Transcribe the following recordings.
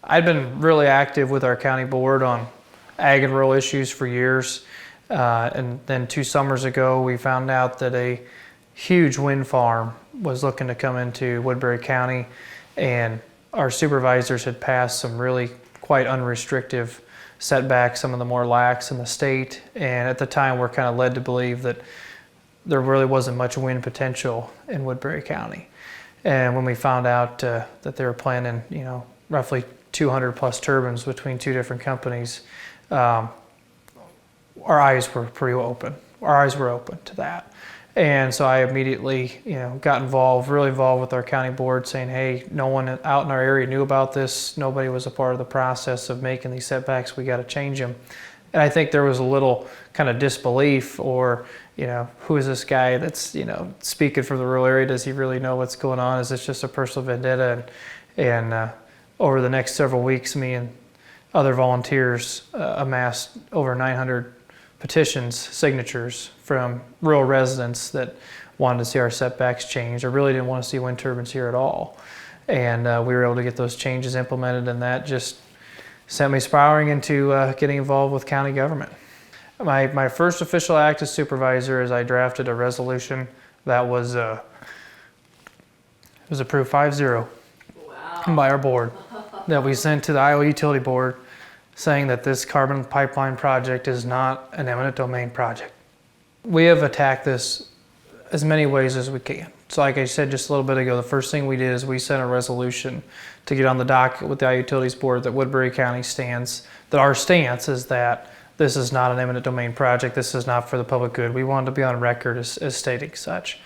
I'd been really active with our county board on ag and rural issues for years. And then 2 summers ago, we found out that a huge wind farm was looking to come into Woodbury County, and our supervisors had passed some really quite unrestrictive setbacks, some of the more lax in the state. And at the time, we're kind of led to believe that there really wasn't much wind potential in Woodbury County. And when we found out that they were planning, roughly 200 plus turbines between 2 different companies, our eyes were pretty open. Our eyes were open to that. And so I immediately, got really involved with our county board, saying, hey, no one out in our area knew about this. Nobody was a part of the process of making these setbacks. We got to change them. And I think there was a little kind of disbelief, or, who is this guy that's, speaking for the rural area? Does he really know what's going on? Is this just a personal vendetta? And over the next several weeks, me and other volunteers amassed over 900 petitions, signatures from rural residents that wanted to see our setbacks changed, or really didn't want to see wind turbines here at all. And we were able to get those changes implemented, and that just sent me spiraling into getting involved with county government. My first official act as supervisor is I drafted a resolution that was approved 5-0 by our board, that we sent to the Iowa Utility Board, saying that this carbon pipeline project is not an eminent domain project. We have attacked this as many ways as we can. So like I said just a little bit ago, the first thing we did is we sent a resolution to get on the docket with the Iowa Utilities Board that Woodbury County that our stance is that this is not an eminent domain project. This is not for the public good. We wanted to be on record as stating such.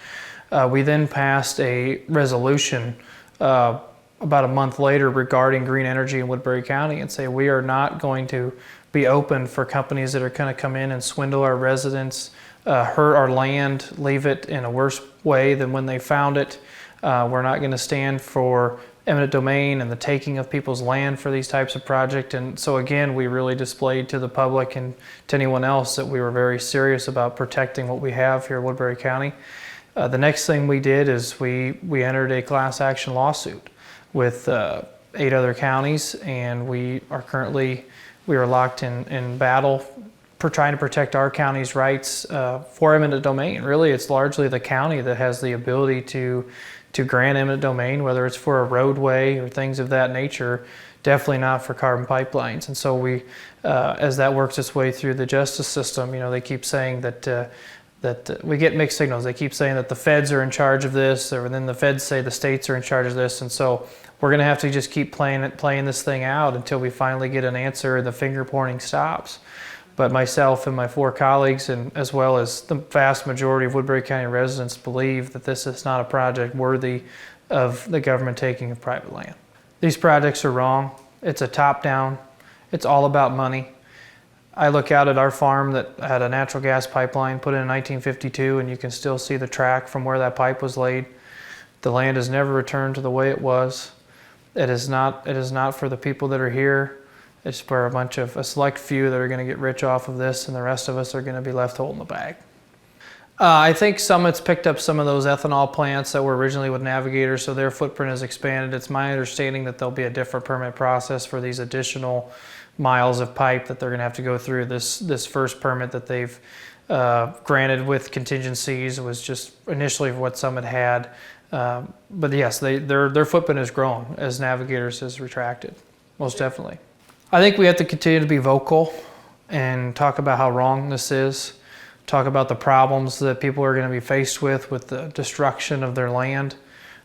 We then passed a resolution about a month later regarding green energy in Woodbury County, and say we are not going to be open for companies that are going to come in and swindle our residents, hurt our land, leave it in a worse way than when they found it. We're not going to stand for eminent domain and the taking of people's land for these types of projects. And so again, we really displayed to the public and to anyone else that we were very serious about protecting what we have here in Woodbury County. The next thing we did is we entered a class action lawsuit with 8 other counties, and we are locked in battle for trying to protect our county's rights for eminent domain. Really, it's largely the county that has the ability to grant eminent domain, whether it's for a roadway or things of that nature, definitely not for carbon pipelines. And so we, as that works its way through the justice system, they keep saying that we get mixed signals. They keep saying that the feds are in charge of this, or then the feds say the states are in charge of this. And so we're going to have to just keep playing this thing out until we finally get an answer and the finger pointing stops. But myself and my 4 colleagues, and as well as the vast majority of Woodbury County residents, believe that this is not a project worthy of the government taking of private land. These projects are wrong. It's a top-down. It's all about money. I look out at our farm that had a natural gas pipeline put in 1952, and you can still see the track from where that pipe was laid. The land has never returned to the way it was. It is not for the people that are here. It's for a select few that are going to get rich off of this, and the rest of us are going to be left holding the bag. I think Summit's picked up some of those ethanol plants that were originally with Navigator, so their footprint has expanded. It's my understanding that there'll be a different permit process for these additional miles of pipe that they're going to have to go through. This first permit that they've granted with contingencies was just initially what Summit had. But yes, their footprint has grown as Navigators has retracted, most definitely. I think we have to continue to be vocal and talk about how wrong this is, talk about the problems that people are going to be faced with the destruction of their land.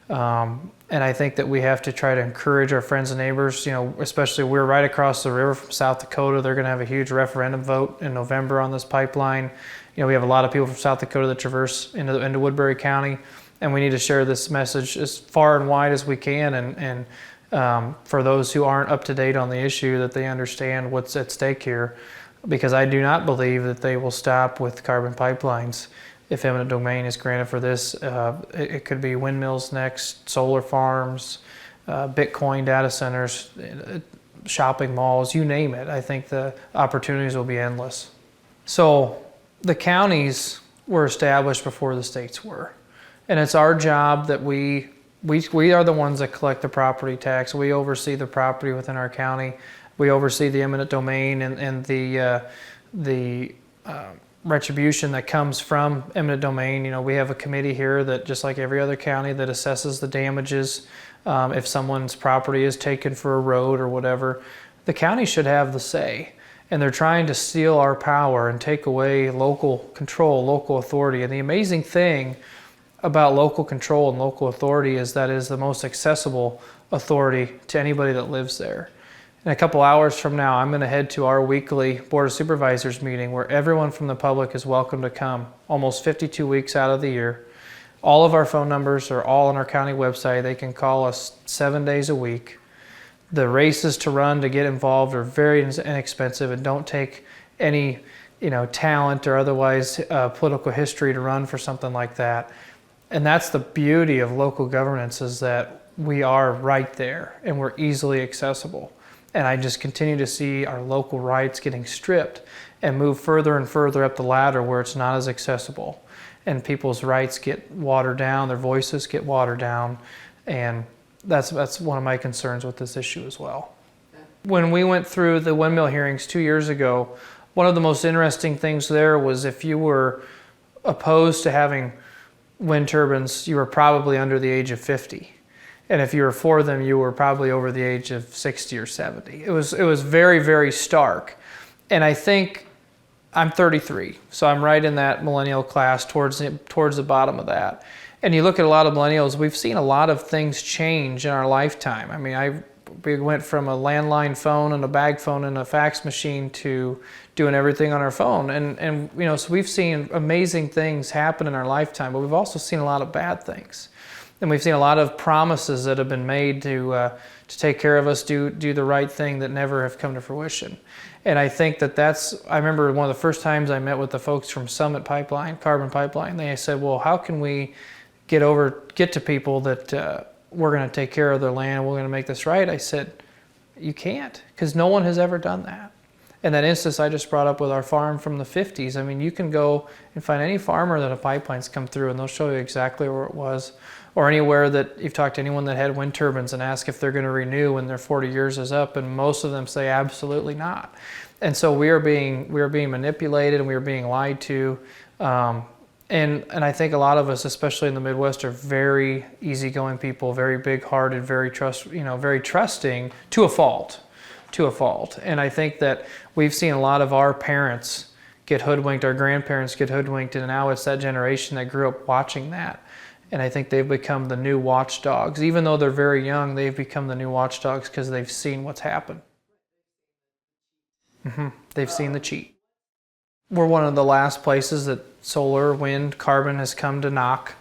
And I think that we have to try to encourage our friends and neighbors, especially we're right across the river from South Dakota. They're going to have a huge referendum vote in November on this pipeline. We have a lot of people from South Dakota that traverse into Woodbury County, and we need to share this message as far and wide as we can, and for those who aren't up to date on the issue, that they understand what's at stake here, because I do not believe that they will stop with carbon pipelines if eminent domain is granted for this. It could be windmills next, solar farms, Bitcoin data centers, shopping malls, you name it. I think the opportunities will be endless. So the counties were established before the states were. And it's our job that we We are the ones that collect the property tax. We oversee the property within our county. We oversee the eminent domain and the retribution that comes from eminent domain. You know, we have a committee here that, just like every other county, that assesses the damages if someone's property is taken for a road or whatever. The county should have the say, and they're trying to steal our power and take away local control, local authority. And the amazing thing about local control and local authority is that it is the most accessible authority to anybody that lives there. In a couple hours from now, I'm going to head to our weekly Board of Supervisors meeting where everyone from the public is welcome to come, almost 52 weeks out of the year. All of our phone numbers are all on our county website. They can call us 7 days a week. The races to run to get involved are very inexpensive and don't take any, talent or otherwise political history to run for something like that. And that's the beauty of local governance, is that we are right there and we're easily accessible. And I just continue to see our local rights getting stripped and move further and further up the ladder where it's not as accessible. And people's rights get watered down, their voices get watered down. And that's one of my concerns with this issue as well. When we went through the windmill hearings 2 years ago, one of the most interesting things there was if you were opposed to having wind turbines, you were probably under the age of 50. And if you were for them, you were probably over the age of 60 or 70. It was very, very stark. And I think I'm 33, so I'm right in that millennial class towards the bottom of that. And you look at a lot of millennials, we've seen a lot of things change in our lifetime. I mean, we went from a landline phone and a bag phone and a fax machine to doing everything on our phone. And so we've seen amazing things happen in our lifetime, but we've also seen a lot of bad things. And we've seen a lot of promises that have been made to take care of us, do the right thing, that never have come to fruition. And I think I remember one of the first times I met with the folks from Summit Pipeline, Carbon Pipeline, they said, well, how can we get to people that we're going to take care of their land, we're going to make this right? I said, you can't, because no one has ever done that. And that instance I just brought up with our farm from the 50s, I mean, you can go and find any farmer that a pipeline's come through and they'll show you exactly where it was. Or anywhere that you've talked to anyone that had wind turbines and ask if they're going to renew when their 40 years is up, and most of them say absolutely not. And so we are being manipulated and we are being lied to. And I think a lot of us, especially in the Midwest, are very easygoing people, very big-hearted, very trusting to a fault. And I think that we've seen a lot of our parents get hoodwinked, our grandparents get hoodwinked, and now it's that generation that grew up watching that. And I think they've become the new watchdogs. Even though they're very young, they've become the new watchdogs because they've seen what's happened. They've seen the cheat. We're one of the last places that solar, wind, carbon has come to knock,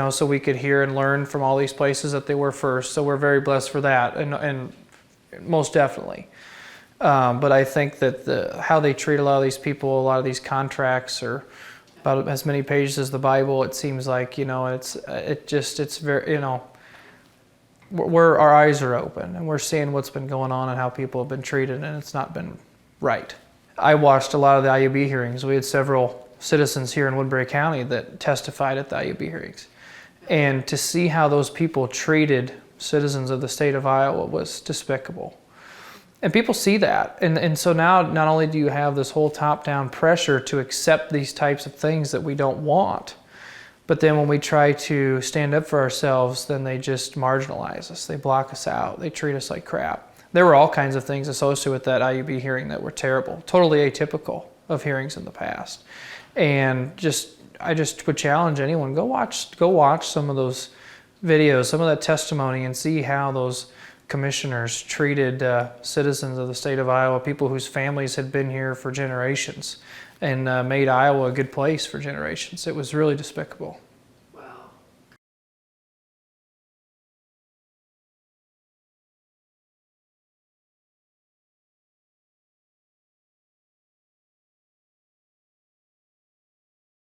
so we could hear and learn from all these places that they were first. So we're very blessed for that, and most definitely. But I think that how they treat a lot of these people, a lot of these contracts are about as many pages as the Bible. It seems like, it's very, our eyes are open and we're seeing what's been going on and how people have been treated, and it's not been right. I watched a lot of the IUB hearings. We had several citizens here in Woodbury County that testified at the IUB hearings. And to see how those people treated citizens of the state of Iowa was despicable. And people see that. And so now not only do you have this whole top-down pressure to accept these types of things that we don't want, but then when we try to stand up for ourselves, then they just marginalize us. They block us out. They treat us like crap. There were all kinds of things associated with that IUB hearing that were terrible, totally atypical of hearings in the past. And I just would challenge anyone, go watch some of those videos, some of that testimony, and see how those commissioners treated citizens of the state of Iowa, people whose families had been here for generations, and made Iowa a good place for generations. It was really despicable.